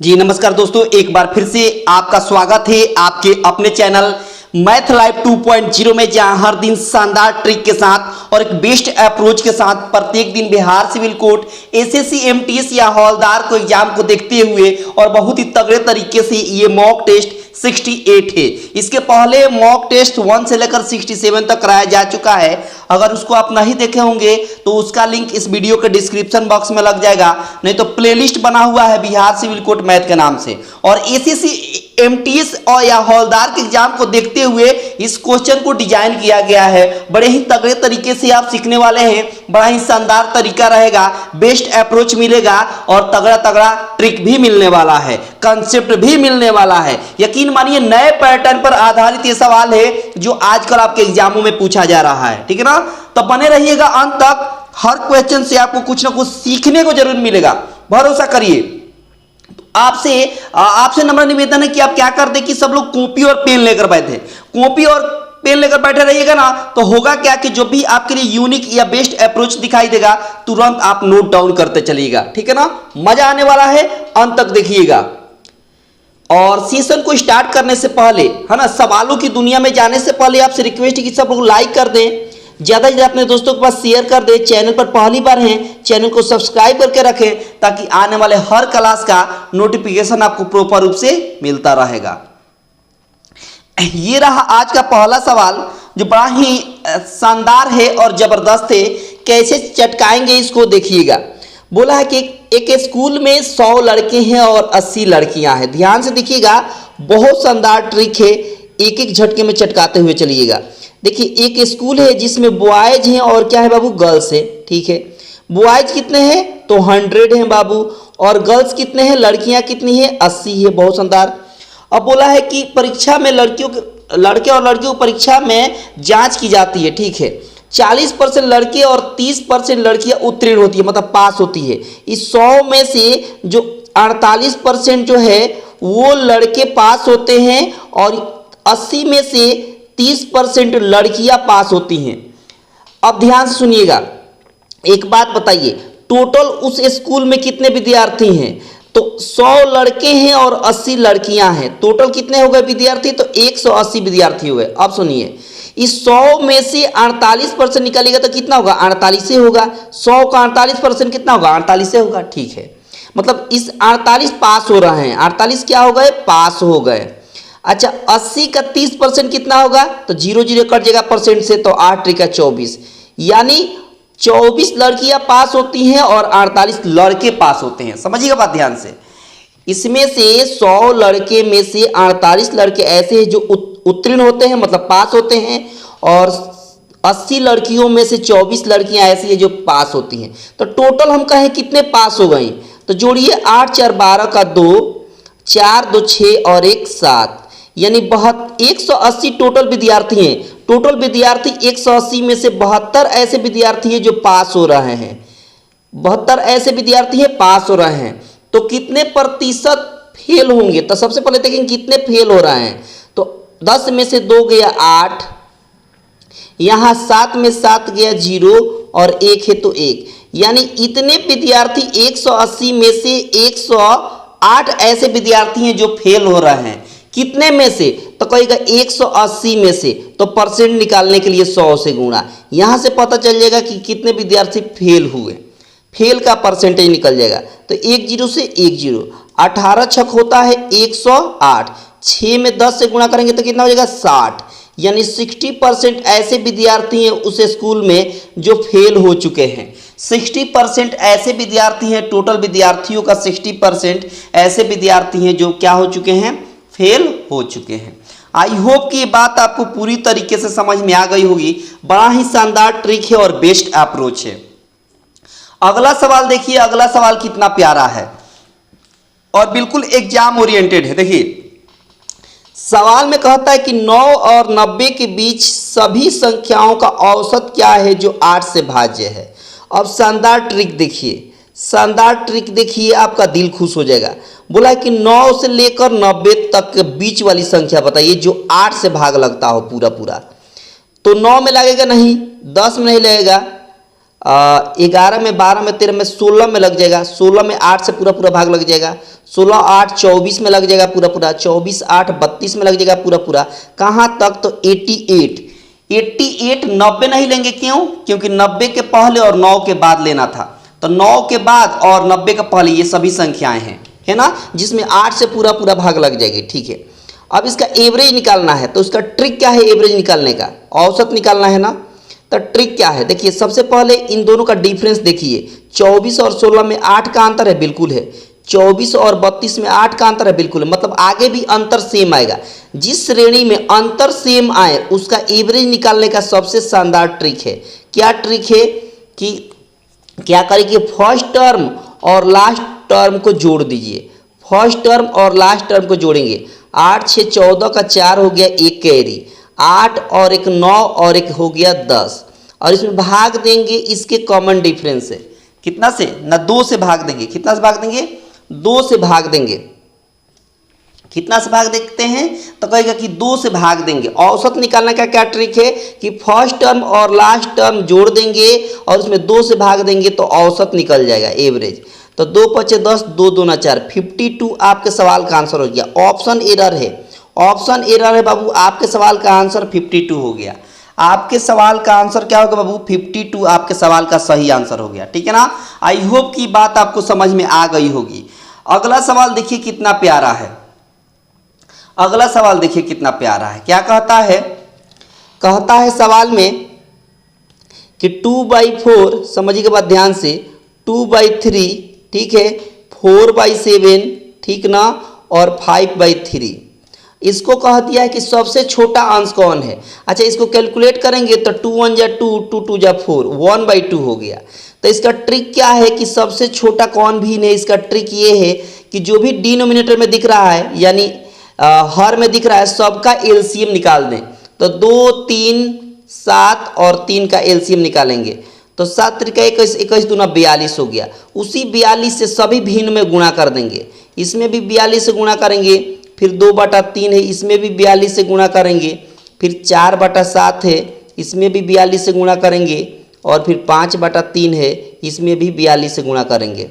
जी नमस्कार दोस्तों, एक बार फिर से आपका स्वागत है आपके अपने चैनल मैथ लाइव 2.0 में, जहां हर दिन शानदार ट्रिक के साथ और एक बेस्ट अप्रोच के साथ प्रत्येक दिन Bihar civil court, SSC, MTS या हवलदार को एग्जाम को देखते हुए और बहुत ही तगड़े तरीके से ये मॉक टेस्ट 68 है। इसके पहले मॉक टेस्ट 1 से लेकर 67 तक कराया जा चुका है। अगर उसको आप नहीं देखे होंगे तो उसका लिंक इस वीडियो के डिस्क्रिप्शन बॉक्स में लग जाएगा, नहीं तो प्लेलिस्ट बना हुआ है बिहार सिविल कोर्ट मैथ के नाम से। और एसएससी, एमटीएस और या हवलदार के एग्जाम को देखते हुए इस क्वेश्चन को डिजाइन किया गया है। बड़े ही तगड़े तरीके से आप सीखने वाले हैं, बड़ा ही शानदार तरीका रहेगा, बेस्ट अप्रोच मिलेगा और तगड़ा तगड़ा ट्रिक भी मिलने वाला है, कंसेप्ट भी मिलने वाला है। यकीन मानिए नए पैटर्न पर आधारित ये सवाल है जो आजकल आपके एग्जामों में पूछा जा रहा है, ठीक है ना। तो बने रहिएगा अंत तक, हर क्वेश्चन से आपको कुछ ना कुछ सीखने को जरूर मिलेगा, भरोसा करिए। आपसे नम्र निवेदन है कि आप क्या कर दे कि सब लोग कॉपी और पेन लेकर बैठे, कॉपी और पेन लेकर बैठे रहिएगा ना, तो होगा क्या कि जो भी आपके लिए यूनिक या बेस्ट अप्रोच दिखाई देगा तुरंत आप नोट डाउन करते चलिएगा, ठीक है ना। मजा आने वाला है, अंत तक देखिएगा। और सेशन को स्टार्ट करने से पहले, है ना, सवालों की दुनिया में जाने से पहले आपसे रिक्वेस्ट है कि सब लोग लाइक कर दें, ज़्यादा से ज़्यादा अपने दोस्तों के पास शेयर कर दें। चैनल पर पहली बार हैं, चैनल को सब्सक्राइब करके रखें ताकि आने वाले हर क्लास का नोटिफिकेशन आपको प्रॉपर रूप से मिलता रहेगा। ये रहा आज का पहला सवाल जो बड़ा ही शानदार है और ज़बरदस्त है। कैसे चटकाएंगे इसको देखिएगा। बोला है कि एक स्कूल में 100 लड़के हैं और 80 लड़कियां हैं। ध्यान से देखिएगा, बहुत शानदार ट्रिक है, एक एक झटके में चटकाते हुए चलिएगा। देखिए, एक स्कूल है जिसमें बॉयज हैं और क्या है बाबू, गर्ल्स है, ठीक है। बॉयज कितने हैं तो 100 हैं बाबू, और गर्ल्स कितने हैं, लड़कियां कितनी हैं, 80 है। बहुत शानदार। अब बोला है कि परीक्षा में लड़के और लड़कियों की परीक्षा में जांच की जाती है, ठीक है। 40% लड़के और 30% लड़कियां उत्तीर्ण होती है, मतलब पास होती है। इस 100 में से जो 48% जो है वो लड़के पास होते हैं और 80 में से 30% लड़कियां पास होती हैं। अब ध्यान से सुनिएगा, एक बात बताइए, टोटल उस स्कूल में कितने विद्यार्थी हैं? तो 100 लड़के हैं और 80 लड़कियां हैं। टोटल कितने हो गए विद्यार्थी? तो 180 विद्यार्थी हुए। अब सुनिए, इस 100 में से 48% निकालेगा तो कितना होगा? 48 से होगा। 100 का 48% कितना होगा? 48 से होगा, ठीक है। मतलब इस 48 पास हो रहे हैं, 48 क्या हो गए? पास हो गए। अच्छा, 80 का 30% कितना होगा? तो 0 0 कट जाएगा परसेंट से, तो 8 त्रिका 24, यानी 24 लड़कियां पास होती हैं और 48 लड़के पास होते हैं। समझिएगा बात ध्यान से। इसमें से 100 लड़के में से 48 लड़के ऐसे हैं जो उत्तीर्ण होते हैं, मतलब पास होते हैं, और 80 लड़कियों में से 24 लड़कियां ऐसी हैं जो पास होती हैं। तो टोटल हम कहें कितने पास हो गए? तो जोड़िए, 8 4 12 का 2, 4 2 6 और 1 7, यानी 180 टोटल विद्यार्थी हैं। टोटल विद्यार्थी 180 में से 72 ऐसे विद्यार्थी हैं जो पास हो रहे हैं। 72 ऐसे विद्यार्थी हैं पास हो रहे हैं। तो कितने प्रतिशत फेल होंगे? तो सबसे पहले देखेंगे कितने फेल हो रहे हैं। तो 10 में से 2 गया 8, यहाँ 7 में 7 गया 0 और 1 है तो 1, यानी इतने विद्यार्थी 180 में से 108 ऐसे विद्यार्थी हैं जो फेल हो रहे हैं। कितने में से? तो कहेगा 180 में से। तो परसेंट निकालने के लिए 100 से गुणा, यहां से पता चल जाएगा कि कितने विद्यार्थी फेल हुए। फेल का परसेंटेज निकल जाएगा। तो 1 0 से 1 0, 18 छक होता है 108, 6 में 10 से गुणा करेंगे तो कितना हो जाएगा? 60, यानी 60% ऐसे विद्यार्थी हैं उस स्कूल में जो फेल हो चुके हैं। 60% ऐसे विद्यार्थी हैं, टोटल विद्यार्थियों का 60% ऐसे विद्यार्थी हैं जो क्या हो चुके हैं? फेल हो चुके हैं। आई होप कि ये बात आपको पूरी तरीके से समझ में आ गई होगी। बड़ा ही शानदार ट्रिक है और बेस्ट अप्रोच है। अगला सवाल देखिए, अगला सवाल कितना प्यारा है और बिल्कुल एग्जाम ओरिएंटेड है। देखिए, सवाल में कहता है कि 9 और 90 के बीच सभी संख्याओं का औसत क्या है जो 8 से भाज्य है। अब शानदार ट्रिक देखिए, शानदार ट्रिक देखिए, आपका दिल खुश हो जाएगा। बोला है कि 9 से लेकर 90 तक के बीच वाली संख्या बताइए जो 8 से भाग लगता हो पूरा पूरा। तो 9 में लगेगा नहीं, 10 में नहीं लगेगा, 11 में 12 में 13 में 16 में लग जाएगा, 16 में 8 से पूरा पूरा भाग लग जाएगा, 16 8 24 में लग जाएगा पूरा पूरा, 24 8 32 में लग जाएगा पूरा पूरा। कहाँ तक? तो 88 90 नहीं लेंगे, क्यों? क्योंकि 90 के पहले और 9 के बाद लेना था, तो 9 के बाद और 90 के पहले ये सभी संख्याएं हैं, है ना, जिसमें 8 से पूरा पूरा भाग लग जाएगी। ठीक है, अब इसका एवरेज निकालना है, तो उसका ट्रिक क्या है एवरेज निकालने का? औसत निकालना है ना। तो ट्रिक क्या है? देखिए सबसे पहले इन दोनों का डिफरेंस देखिए, 24 और 16 में 8 का अंतर है, बिल्कुल है। 24 और 32 में 8 का अंतर है, बिल्कुल है। मतलब आगे भी अंतर सेम आएगा। जिस श्रेणी में अंतर सेम आए उसका एवरेज निकालने का सबसे शानदार ट्रिक है। क्या ट्रिक है? कि क्या करिए, फर्स्ट टर्म और लास्ट टर्म को जोड़ दीजिए। फर्स्ट टर्म और लास्ट टर्म को जोड़ेंगे, 8 6 14 का 4 हो गया, एक कैरी, 8 और एक 9 और एक हो गया 10, और इसमें भाग देंगे इसके कॉमन डिफरेंस से। कितना से? ना 2 से भाग देंगे। कितना से भाग देंगे? 2 से भाग देंगे। कितना से भाग देखते हैं? तो कहेगा कि 2 से भाग देंगे। औसत निकालने का क्या ट्रिक है? कि फर्स्ट टर्म और लास्ट टर्म जोड़ देंगे और उसमें 2 से भाग देंगे तो औसत निकल जाएगा, एवरेज। तो 2 5 10, 2 2 4, 52 आपके सवाल का आंसर हो गया। ऑप्शन एरर है, ऑप्शन एरर है बाबू। आपके सवाल का आंसर 52 हो गया। आपके सवाल का आंसर क्या होगा बाबू? 52 आपके सवाल का सही आंसर हो गया। ठीक है ना। आई होप की बात आपको समझ में आ गई होगी। अगला सवाल देखिए कितना प्यारा है। अगला सवाल देखिए कितना प्यारा है। क्या कहता है? कहता है सवाल में कि 2/4, समझिएगा बात ध्यान से, 2/3, ठीक है, 4/7, ठीक ना, और 5/3। इसको कह दिया है कि सबसे छोटा अंश कौन है। अच्छा, इसको कैलकुलेट करेंगे तो 2 1 जा 2, 2 2 जा 4, 1/2 हो गया। तो इसका ट्रिक क्या है कि सबसे छोटा कौन भी नहीं। इसका ट्रिक ये है कि जो भी डिनोमिनेटर में दिख रहा है, यानी हर में दिख रहा है, सबका एलसीएम निकाल दें। तो 2 3 7 और 3 का एलसीएम निकालेंगे तो 7 3 21, 21 दूना 42 हो गया। उसी 42 से सभी भिन्न में गुणा कर देंगे। इसमें भी 42 से गुणा करेंगे, फिर 2/3 है, इसमें भी 42 से गुणा करेंगे, फिर 4/7 है, इसमें भी 42 से गुणा करेंगे, और फिर 5/3 है, इसमें भी 42 से गुणा करेंगे,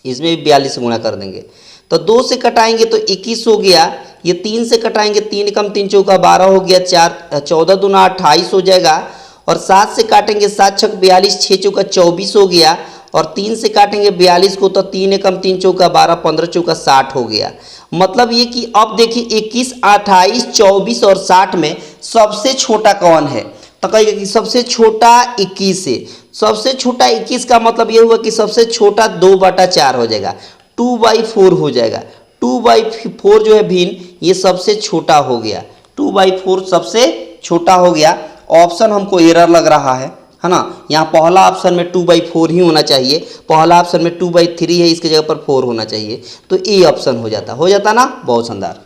इसमें भी 42 से गुणा कर देंगे। तो 2 से कटाएंगे तो 21 हो गया। ये 3 से कटाएंगे, 3 कम 3 चौका 12 हो गया, 4 14 दूना 28 हो जाएगा। और 7 से काटेंगे, 7 छक 42, 6 चौका 24 हो गया। और 3 से काटेंगे 42 को तो 3 कम 3 चौका 12, 15 चौका 60 हो गया। मतलब ये कि अब देखिए 21 28 24 और 60 में सबसे छोटा कौन है? तो कहेगा कि सबसे छोटा 21 है। सबसे छोटा 21 का मतलब ये हुआ कि सबसे छोटा 2/4 हो जाएगा, 2/4 हो जाएगा। 2/4 जो है भिन्न, ये सबसे छोटा हो गया। 2/4 सबसे छोटा हो गया। ऑप्शन हमको एरर लग रहा है ना। यहाँ पहला ऑप्शन में 2/4 ही होना चाहिए। पहला ऑप्शन में 2/3 है, इसके जगह पर 4 होना चाहिए, तो ए ऑप्शन हो जाता ना। बहुत शानदार।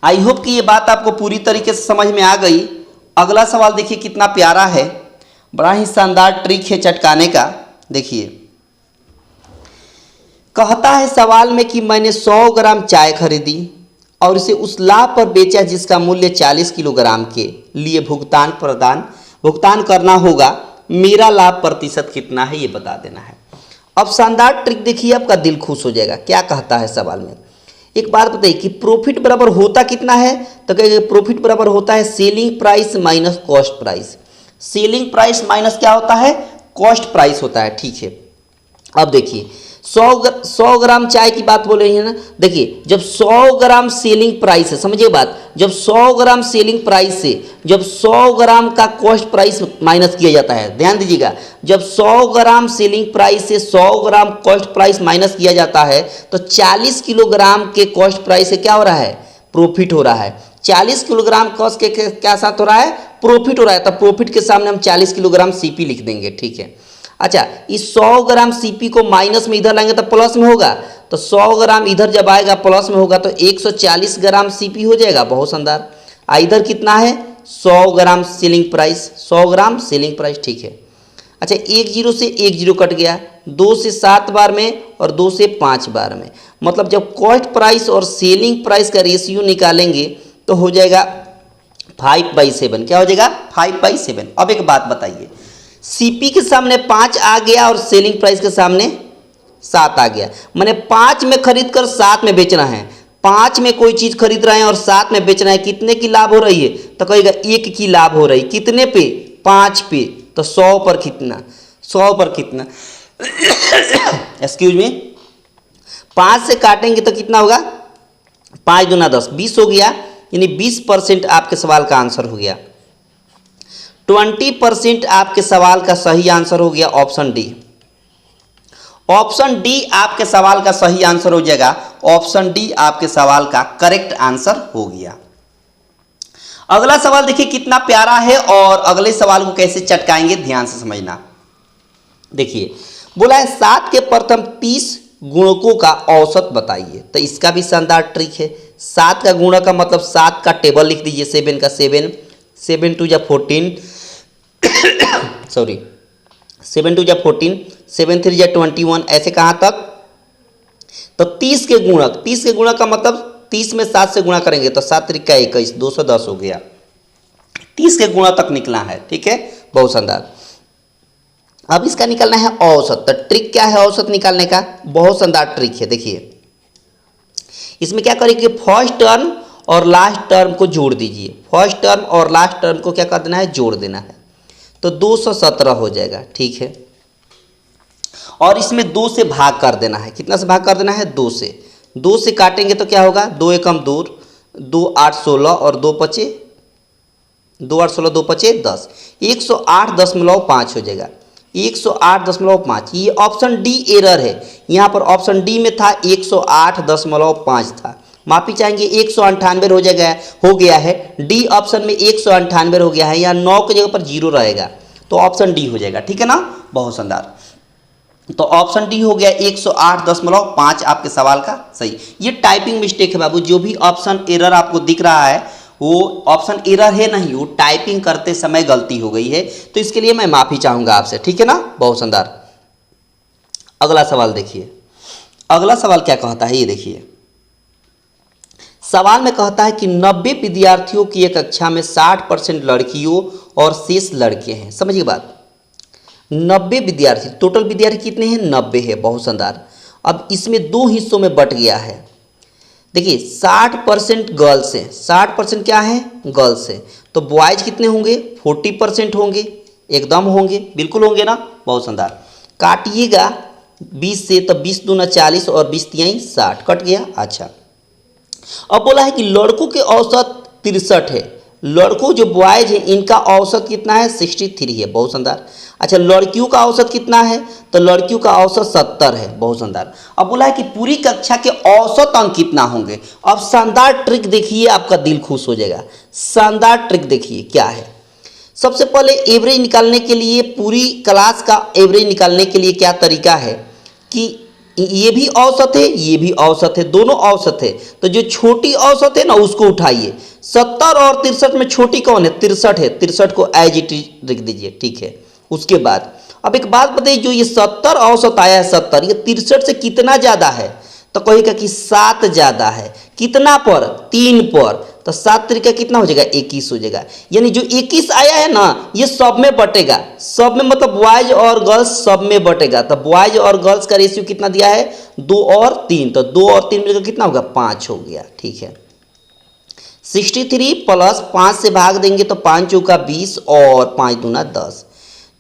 आई होप कि ये बात आपको पूरी तरीके से समझ में आ गई। अगला सवाल देखिए कितना प्यारा है, बड़ा ही शानदार ट्रिक है चटकाने का। देखिए कहता है सवाल में कि मैंने 100 ग्राम चाय खरीदी और इसे उस लाभ पर बेचा जिसका मूल्य 40 किलोग्राम के लिए भुगतान करना होगा। मेरा लाभ प्रतिशत कितना है ये बता देना है। अब शानदार ट्रिक देखिए, आपका दिल खुश हो जाएगा। क्या कहता है सवाल में? एक बात बताइए कि प्रॉफिट बराबर होता कितना है? तो कहेंगे प्रॉफिट बराबर होता है selling price minus cost price. Selling price minus क्या होता है? कॉस्ट प्राइस होता है। ठीक है, अब देखिए 100 ग्राम चाय की बात बोल रही है ना। देखिए जब 100 ग्राम सेलिंग प्राइस है, समझिए बात, जब 100 ग्राम सेलिंग प्राइस से जब 100 ग्राम का कॉस्ट प्राइस माइनस किया जाता है, ध्यान दीजिएगा, जब 100 ग्राम सेलिंग प्राइस से 100 ग्राम कॉस्ट प्राइस माइनस किया जाता है तो 40 किलोग्राम के कॉस्ट प्राइस से क्या हो रहा है? प्रॉफिट हो रहा है। 40 किलोग्राम कॉस्ट के क्या साथ हो रहा है? प्रॉफिट हो रहा है। तो प्रॉफिट के सामने हम 40 किलोग्राम सीपी लिख देंगे। ठीक है, अच्छा, इस 100 ग्राम सीपी को माइनस में इधर लाएंगे तो प्लस में होगा। तो 100 ग्राम इधर जब आएगा प्लस में होगा तो 140 ग्राम सीपी हो जाएगा। बहुत शानदार। इधर कितना है? 100 ग्राम सेलिंग प्राइस, 100 ग्राम सेलिंग प्राइस। ठीक है, अच्छा, 1 0 से 1 0 कट गया, 2 से 7 बार में और 2 से 5 बार में। मतलब जब कॉस्ट प्राइस और सेलिंग प्राइस का रेशियो निकालेंगे तो हो जाएगा 5/7। क्या हो जाएगा? 5/7। अब एक बात बताइए, सीपी के सामने 5 आ गया और सेलिंग प्राइस के सामने 7 आ गया। मैंने 5 में खरीद कर 7 में बेचना है। 5 में कोई चीज खरीद रहे हैं और 7 में बेचना है, कितने की लाभ हो रही है? तो कहेगा 1 की लाभ हो रही। कितने पे? 5 पे। तो 100 पर कितना? 100 पर कितना? एक्सक्यूज मी, 5 से काटेंगे तो कितना होगा? 5 दूना 10, 20 हो गया। यानी 20% आपके सवाल का आंसर हो गया। 20% आपके सवाल का सही आंसर हो गया ऑप्शन डी। ऑप्शन डी आपके सवाल का सही आंसर हो जाएगा। ऑप्शन डी आपके सवाल का करेक्ट आंसर हो गया। अगला सवाल देखिए कितना प्यारा है और अगले सवाल को कैसे चटकाएंगे ध्यान से समझना। देखिए बोला है 7 के प्रथम 30 गुणकों का औसत बताइए। तो इसका भी शानदार ट्रिक है। 7 का गुणक का मतलब 7 का टेबल लिख दीजिए। 7 का 7, 7 2 जा 14 सॉरी 7 2 जा 14, 7 3 जा 21, ऐसे कहाँ तक? तो 30 के गुणक, 30 के गुणक का मतलब 30 में 7 से गुणा करेंगे तो 7 3 का 21, 210 हो गया। 30 के गुणा तक निकला है। ठीक है, बहुत शानदार। अब इसका निकालना है औसत। तो ट्रिक क्या है औसत निकालने का? बहुत शानदार ट्रिक है। देखिए इसमें क्या करेंगे, फर्स्ट टर्म और लास्ट टर्म को जोड़ दीजिए। फर्स्ट टर्म और लास्ट टर्म को क्या कर देना है? जोड़ देना है। तो 217 हो जाएगा। ठीक है, और इसमें 2 से भाग कर देना है। कितना से भाग कर देना है? 2 से। 2 से काटेंगे तो क्या होगा? 2 एकम 2, 2 8 16 और 2 पचे 2 8 16, 2 पचे 10, 108.5 हो जाएगा। 108.5। ये ऑप्शन डी एरर है। यहाँ पर ऑप्शन डी में था 108.5 था। माफी चाहेंगे 198 हो जाएगा, हो गया है। डी ऑप्शन में 198 हो गया है। यहाँ 9 की जगह पर 0 रहेगा तो ऑप्शन डी हो जाएगा। ठीक है ना, बहुत शानदार। तो ऑप्शन डी हो गया 108.5 आपके सवाल का सही। ये टाइपिंग मिस्टेक है बाबू। जो भी ऑप्शन एरर आपको दिख रहा है वो ऑप्शन एरर है नहीं, वो टाइपिंग करते समय गलती हो गई है। तो इसके लिए मैं माफी चाहूंगा आपसे। ठीक है ना, बहुत शानदार। अगला सवाल देखिए। अगला सवाल क्या कहता है ये देखिए। सवाल में कहता है कि 90 विद्यार्थियों की एक कक्षा में 60% लड़कियों और शेष लड़के हैं। समझिए बात, 90 विद्यार्थी, टोटल विद्यार्थी कितने हैं? 90 है। बहुत शानदार। अब इसमें 2 हिस्सों में बट गया है। देखिए 60% गर्ल्स हैं। 60% क्या है? गर्ल्स है। तो बॉयज कितने होंगे? 40% होंगे। एकदम होंगे, बिल्कुल होंगे ना, बहुत शानदार। काटिएगा 20 से तो 20 दूना 40 और 20 तिहाई 60, कट गया। अच्छा, अब बोला है कि लड़कों के औसत 63 है। लड़कों जो बॉयज हैं इनका औसत कितना है? 63 है। बहुत शानदार। अच्छा, लड़कियों का औसत कितना है? तो लड़कियों का औसत 70 है। बहुत शानदार। अब बोला है कि पूरी कक्षा के औसत अंक कितना होंगे। अब शानदार ट्रिक देखिए, आपका दिल खुश हो जाएगा। शानदार ट्रिक देखिए क्या है। सबसे पहले एवरेज निकालने के लिए, पूरी क्लास का एवरेज निकालने के लिए क्या तरीका है कि ये भी औसत है, ये भी औसत है, दोनों औसत है। तो जो छोटी औसत है ना उसको उठाइए। 70 और 63 में छोटी कौन है? 63 है। 63 को एज इट इज लिख दीजिए। ठीक है, उसके बाद अब एक बात बताइए, जो ये 70 औसत आया है 70, ये 63 से कितना ज्यादा है? तो कहेगा कि 7 ज्यादा है। कितना पर? 3 पर। तो 7 तरीका कितना हो जाएगा? 21 हो जाएगा। यानी जो 21 आया है ना ये सब में बटेगा। सब में मतलब बॉयज और गर्ल्स सब में बटेगा। तो बॉयज और गर्ल्स का रेशियो कितना दिया है? 2 और 3। तो 2 और 3 मिलकर कितना होगा? 5 हो गया। ठीक है, 63 प्लस 5 से भाग देंगे तो 5 चौका 20 और 5 दूना 10।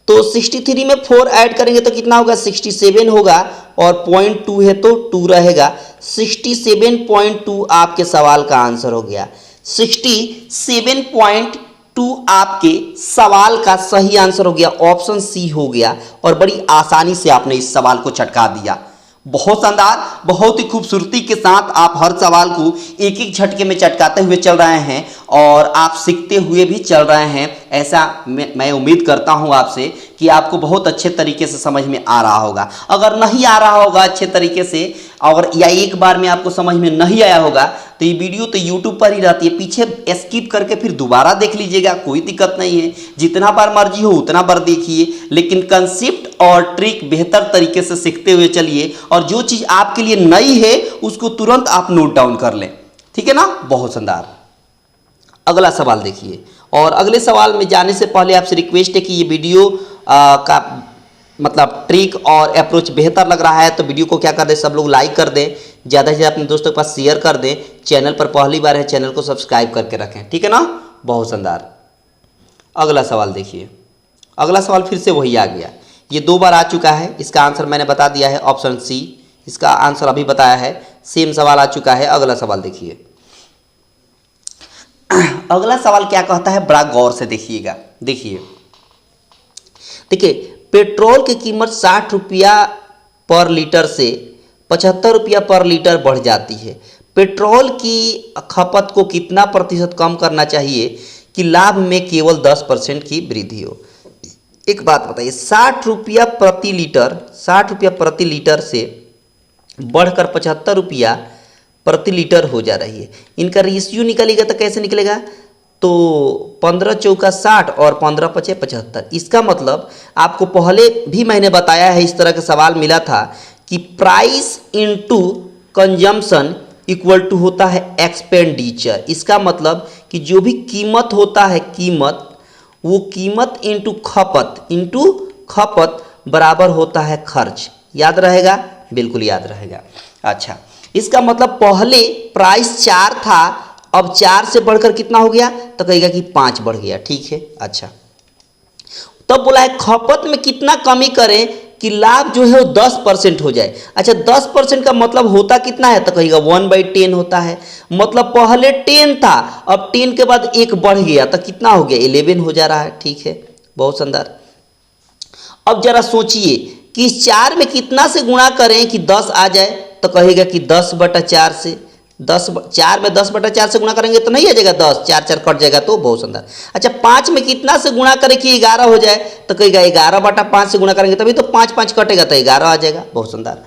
तो 63 में 4 ऐड करेंगे तो कितना होगा? 67 होगा और 0.2 है तो 2 रहेगा। 67.2 आपके सवाल का आंसर हो गया। 67.2 आपके सवाल का सही आंसर हो गया। ऑप्शन सी हो गया और बड़ी आसानी से आपने इस सवाल को चटका दिया। बहुत शानदार, बहुत ही खूबसूरती के साथ आप हर सवाल को एक एक झटके में चटकाते हुए चल रहे हैं और आप सीखते हुए भी चल रहे हैं। ऐसा मैं उम्मीद करता हूं आपसे कि आपको बहुत अच्छे तरीके से समझ में आ रहा होगा। अगर नहीं आ रहा होगा अच्छे तरीके से और या एक बार में आपको समझ में नहीं आया होगा तो ये वीडियो तो यूट्यूब पर ही रहती है, पीछे स्किप करके फिर दोबारा देख लीजिएगा, कोई दिक्कत नहीं है। जितना बार मर्जी हो उतना बार देखिए, लेकिन कंसेप्ट और ट्रिक बेहतर तरीके से सीखते हुए चलिए और जो चीज़ आपके लिए नई है उसको तुरंत आप नोट डाउन कर लें। ठीक है ना, बहुत शानदार। अगला सवाल देखिए। और अगले सवाल में जाने से पहले आपसे रिक्वेस्ट है कि ये वीडियो का मतलब ट्रिक और अप्रोच बेहतर लग रहा है तो वीडियो को क्या कर दें, सब लोग लाइक कर दें, ज़्यादा से ज़्यादा अपने दोस्तों के पास शेयर कर दें। चैनल पर पहली बार है, चैनल को सब्सक्राइब करके रखें, ठीक है ना। बहुत शानदार। अगला सवाल देखिए, अगला सवाल फिर से वही आ गया, ये 2 बार आ चुका है। इसका आंसर मैंने बता दिया है, ऑप्शन सी इसका आंसर अभी बताया है। सेम सवाल आ चुका है। अगला सवाल देखिए, अगला सवाल क्या कहता है, बड़ा गौर से देखिएगा। देखिए पेट्रोल की कीमत 60 रुपया पर लीटर से 75 रुपया पर लीटर बढ़ जाती है। पेट्रोल की खपत को कितना प्रतिशत कम करना चाहिए कि लाभ में केवल 10% की वृद्धि हो। एक बात बताइए, 60 रुपया प्रति लीटर, 60 रुपया प्रति लीटर से बढ़कर 75 रुपया प्रति लीटर हो जा रही है। इनका रेशियो निकलेगा तो कैसे निकलेगा, तो 15 चौका 60 और 15 पचे 75। इसका मतलब आपको पहले भी मैंने बताया है, इस तरह का सवाल मिला था कि price into consumption equal to होता है एक्सपेंडिचर। इसका मतलब कि जो भी कीमत होता है, कीमत, वो कीमत इनटू खपत बराबर होता है खर्च। याद रहेगा, बिल्कुल याद रहेगा। अच्छा, इसका मतलब पहले प्राइस 4 था, अब 4 से बढ़कर कितना हो गया, तो कहेगा कि 5 बढ़ गया, ठीक है। अच्छा, तब बोला है खपत में कितना कमी करें कि लाभ जो है वो 10% हो जाए। अच्छा, 10% का मतलब होता कितना है, तो कहेगा 1/10 होता है। मतलब पहले 10 था, अब 10 के बाद 1 बढ़ गया तो कितना हो गया, 11 हो जा रहा है, ठीक है। बहुत शानदार। अब जरा सोचिए कि इस 4 में कितना से गुणा करें कि 10 आ जाए, तो कहेगा कि 10/4 से 4 में 10/4 से गुणा करेंगे तो नहीं आ जाएगा 10, 4 4 कट जाएगा, तो बहुत सुंदर। अच्छा, 5 में कितना से गुणा करें कि 11 हो जाए, तो कहेगा 11/5 से गुणा करेंगे तभी तो 5 5 कटेगा तो 11 आ जाएगा। बहुत सुंदर।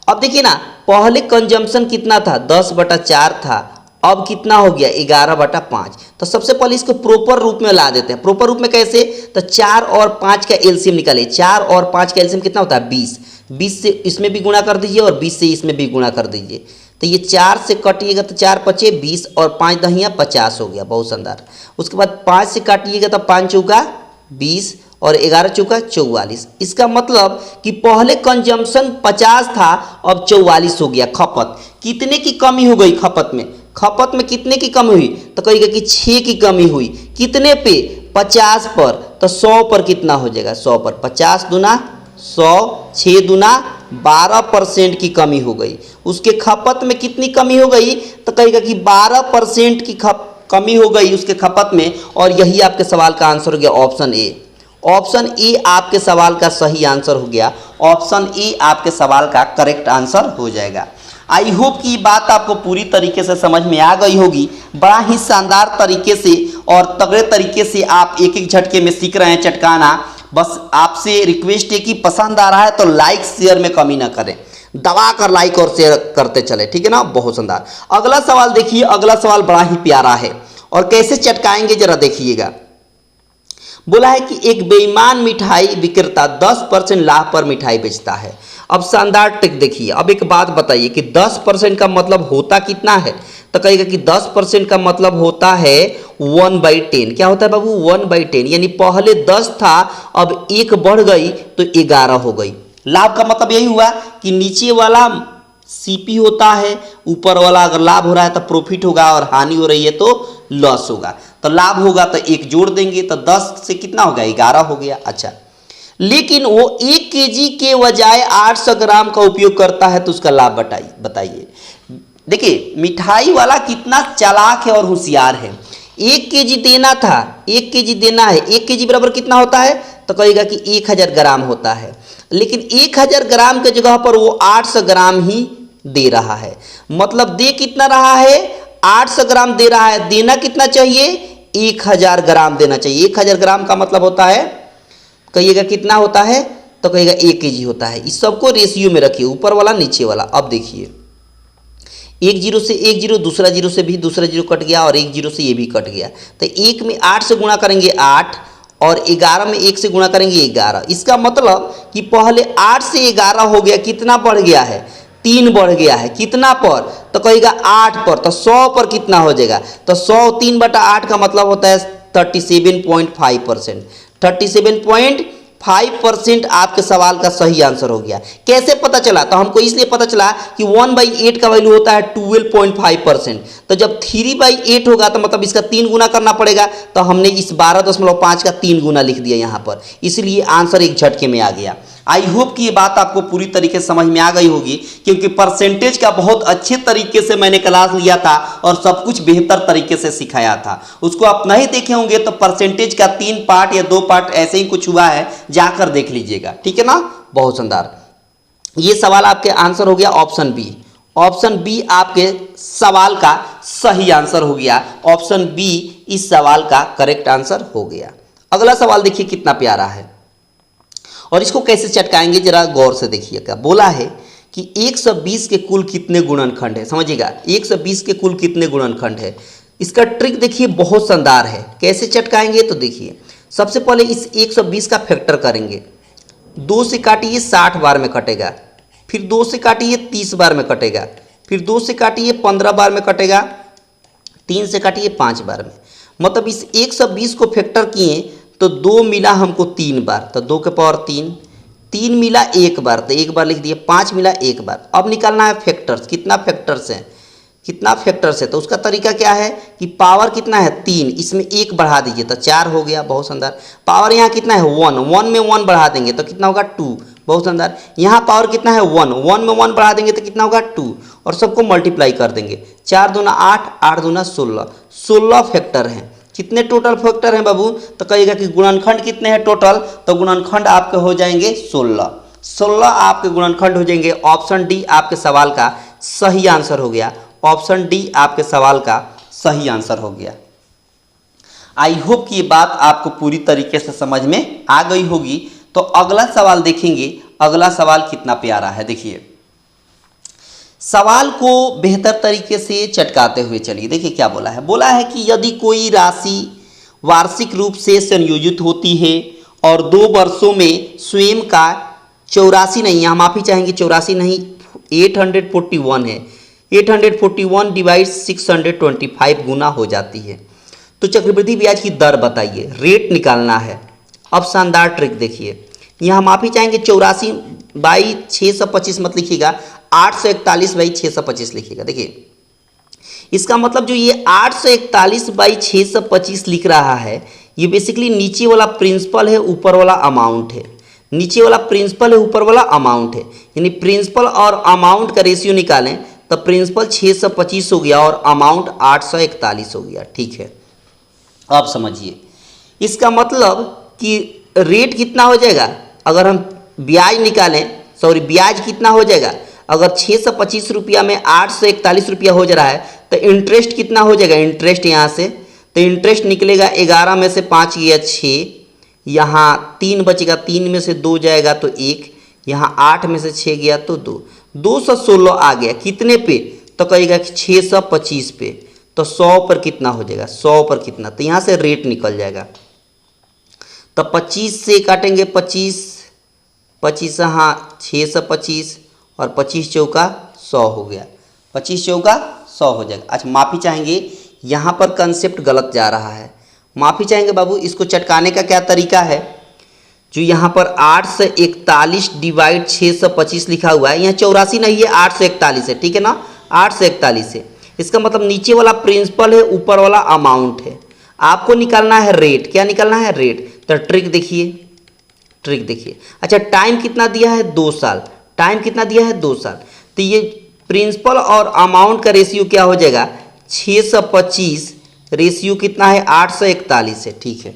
अब देखिए ना, पहले कंजम्पशन कितना था, 10/4 था, अब कितना हो गया, 11/5। तो सबसे पहले इसको प्रॉपर रूप में ला देते हैं। प्रॉपर रूप में कैसे, तो 4 और 5 का एलसीएम निकालिए। 4 और 5 का एलसीएम कितना होता है, 20। 20 से इसमें भी गुणा कर दीजिए और 20 से इसमें भी गुणा कर दीजिए, तो ये 4 से कटिएगा तो 4 पचे 20 और 5 दहिया 50 हो गया। बहुत शानदार। उसके बाद 5 से काटिएगा तो 5 चौका 20 और 11 चौका 44। इसका मतलब कि पहले कंजम्पशन 50 था, अब 44 हो गया। खपत कितने की कमी हो गई, खपत में कितने की कमी हुई, तो कहिएगा कि 6 की कमी हुई। कितने पे, 50 पर, तो 100 पर कितना हो जाएगा, 100 पर 50 दूना 100, 6 दूना 12% की कमी हो गई। उसके खपत में कितनी कमी हो गई, तो कहेगा कि 12% की कमी हो गई उसके खपत में। और यही आपके सवाल का आंसर हो गया, ऑप्शन ए। ऑप्शन ए आपके सवाल का सही आंसर हो गया। ऑप्शन ए आपके सवाल का करेक्ट आंसर हो जाएगा। आई होप कि ये बात आपको पूरी तरीके से समझ में आ गई होगी। बड़ा ही शानदार तरीके से और तगड़े तरीके से आप एक एक झटके में सीख रहे हैं चटकाना। बस आपसे रिक्वेस्ट है कि पसंद आ रहा है तो लाइक शेयर में कमी ना करें, दबा कर लाइक और शेयर करते चले, ठीक है ना। बहुत शानदार। अगला सवाल देखिए, अगला सवाल बड़ा ही प्यारा है और कैसे चटकाएंगे जरा देखिएगा। बोला है कि एक बेईमान मिठाई विक्रेता 10% लाभ पर मिठाई बेचता है। अब शानदार ट्रिक देखिए। अब एक बात बताइए कि 10% का मतलब होता कितना है, तो कहेगा कि 10% का मतलब होता है 1/10। क्या होता है बाबू, 1/10। यानी पहले 10 था, अब 1 बढ़ गई तो 11 हो गई। लाभ का मतलब यही हुआ कि नीचे वाला सीपी होता है, ऊपर वाला अगर लाभ हो रहा है तो प्रॉफिट होगा और हानि हो रही है तो लॉस होगा। तो लाभ होगा तो 1 जोड़ देंगे तो 10 से कितना हो गया, 11 हो गया। अच्छा, लेकिन वो 1 केजी के बजाय 800 ग्राम का उपयोग करता है तो उसका लाभ बताइए। देखिए मिठाई वाला कितना चालाक है और होशियार है। 1 केजी देना था, 1 केजी देना है, 1 केजी बराबर कितना होता है, तो कहेगा कि 1000 ग्राम होता है। लेकिन 1000 ग्राम के जगह पर वो 800 ग्राम ही दे रहा है। मतलब दे कितना रहा है, 800 ग्राम दे रहा है। देना कितना चाहिए, 1000 ग्राम देना चाहिए। 1000 ग्राम का मतलब होता है, कहिएगा कितना होता है, तो कहिएगा 1 केजी होता है। इस सबको रेशियो में रखिए, ऊपर वाला नीचे वाला। अब देखिए 1 जीरो से 1 जीरो, दूसरा जीरो से भी दूसरा जीरो कट गया और 1 जीरो से ये भी कट गया। तो 1 में 8 से गुणा करेंगे 8 और 11 में 1 से गुणा करेंगे 11। इसका मतलब कि पहले 8 से 11 हो गया, कितना बढ़ गया है, 3 बढ़ गया है। कितना पर, तो कहेगा 8 पर। तो 100 पर कितना हो जाएगा, तो 100 3/8 का मतलब होता है 37.5%। 37.5% आपके सवाल का सही आंसर हो गया। कैसे पता चला? तो हमको इसलिए पता चला कि 1/8 का वैल्यू होता है 12.5%। तो जब 3/8 होगा तो मतलब इसका 3 गुना करना पड़ेगा, तो हमने इस 12.5 का 3 गुना लिख दिया यहाँ पर, इसलिए आंसर एक झटके में आ गया। आई होप कि ये बात आपको पूरी तरीके से समझ में आ गई होगी, क्योंकि परसेंटेज का बहुत अच्छे तरीके से मैंने क्लास लिया था और सब कुछ बेहतर तरीके से सिखाया था। उसको आप नहीं देखे होंगे तो परसेंटेज का 3 पार्ट या 2 पार्ट ऐसे ही कुछ हुआ है, जाकर देख लीजिएगा, ठीक है ना। बहुत शानदार। ये सवाल आपके आंसर हो गया ऑप्शन बी। ऑप्शन बी आपके सवाल का सही आंसर हो गया। ऑप्शन बी इस सवाल का करेक्ट आंसर हो गया। अगला सवाल देखिए कितना प्यारा है, और इसको कैसे चटकाएंगे जरा गौर से देखिएगा। बोला है कि 120 के कुल कितने गुणनखंड है, समझिएगा 120 के कुल कितने गुणनखंड है। इसका ट्रिक देखिए बहुत शानदार है। कैसे चटकाएंगे तो देखिए, सबसे पहले इस 120 का फैक्टर करेंगे। 2 से काटिए 60 बार में कटेगा, फिर 2 से काटिए 30 बार में कटेगा, फिर 2 से काटिए 15 बार में कटेगा, 3 से काटिए 5 बार में। मतलब इस 120 को फैक्टर किए तो 2 मिला हमको 3 बार, तो 2 के पावर 3, 3 मिला 1 बार, तो 1 बार लिख दिए, 5 मिला 1 बार। अब निकालना है फैक्टर्स, कितना फैक्टर्स है, कितना फैक्टर्स है। तो उसका तरीका क्या है कि पावर कितना है 3, इसमें 1 बढ़ा दीजिए तो 4 हो गया। बहुत शानदार। पावर यहाँ कितना है 1, 1 में 1 बढ़ा देंगे तो कितना होगा 2। बहुत शानदार। यहाँ पावर कितना है 1, 1 में 1 बढ़ा देंगे तो कितना होगा 2, और सबको मल्टीप्लाई कर देंगे। 4 दूना 8, 8 दूना 16, 16 फैक्टर हैं। कितने टोटल फैक्टर हैं बाबू? तो कहिएगा कि गुणनखंड कितने हैं टोटल, तो गुणनखंड आपके हो जाएंगे 16। 16 आपके गुणनखंड हो जाएंगे। ऑप्शन डी आपके सवाल का सही आंसर हो गया। ऑप्शन डी आपके सवाल का सही आंसर हो गया। आई होप कि ये बात आपको पूरी तरीके से समझ में आ गई होगी। तो अगला सवाल देखेंगे। अगला सवाल कितना प्यारा है, देखिए सवाल को बेहतर तरीके से चटकाते हुए चलिए। देखिए क्या बोला है। बोला है कि यदि कोई राशि वार्षिक रूप से संयोजित होती है और 2 वर्षों में स्वयं का 84 नहीं, यहाँ माफ़ी चाहेंगे 84 नहीं 841 है, 841 डिवाइड 625 गुना हो जाती है, तो चक्रवृद्धि ब्याज की दर बताइए, रेट निकालना है। अब शानदार ट्रिक देखिए, यहाँ माफ़ी चाहेंगे 84/625 मत लिखिएगा, 841/625 लिखिएगा। देखिए इसका मतलब जो ये 841/625 लिख रहा है, ये बेसिकली नीचे वाला प्रिंसिपल है, ऊपर वाला अमाउंट है। नीचे वाला प्रिंसिपल है, ऊपर वाला अमाउंट है, यानी प्रिंसिपल और अमाउंट का रेशियो निकालें तो प्रिंसिपल 625 हो गया और अमाउंट 841 हो गया। ठीक है, अब समझिए इसका मतलब कि रेट कितना हो जाएगा अगर हम ब्याज निकालें, सॉरी ब्याज कितना हो जाएगा अगर 625 रुपया में 841 रुपया हो जा रहा है, तो इंटरेस्ट कितना हो जाएगा। इंटरेस्ट यहाँ से तो इंटरेस्ट निकलेगा 11 में से 5 गया 6, यहाँ 3 बचेगा, 3 में से 2 जाएगा तो 1, यहाँ 8 में से 6 गया तो 2, 216 आ गया। कितने पे? तो कहेगा कि 625 पे, तो 100 पर कितना हो जाएगा, 100 पर कितना, तो यहाँ से रेट निकल जाएगा। तो 25 से काटेंगे 25, 25 हाँ 625 और 25 चौका 100 हो गया, 25 चौका 100 हो जाएगा। अच्छा माफ़ी चाहेंगे यहाँ पर कंसेप्ट गलत जा रहा है, माफ़ी चाहेंगे बाबू। इसको चटकाने का क्या तरीका है, जो यहाँ पर 841 डिवाइड 625 लिखा हुआ है, यहाँ 84 नहीं है 841 है, ठीक है ना, 841 है। इसका मतलब नीचे वाला प्रिंसिपल है, ऊपर वाला अमाउंट है। आपको निकालना है रेट। क्या निकालना है? रेट। तो ट्रिक देखिए, ट्रिक देखिए। अच्छा टाइम कितना दिया है 2 साल, टाइम कितना दिया है 2 साल, तो ये प्रिंसिपल और अमाउंट का रेशियो क्या हो जाएगा 625, रेशियो कितना है 841 है। ठीक है।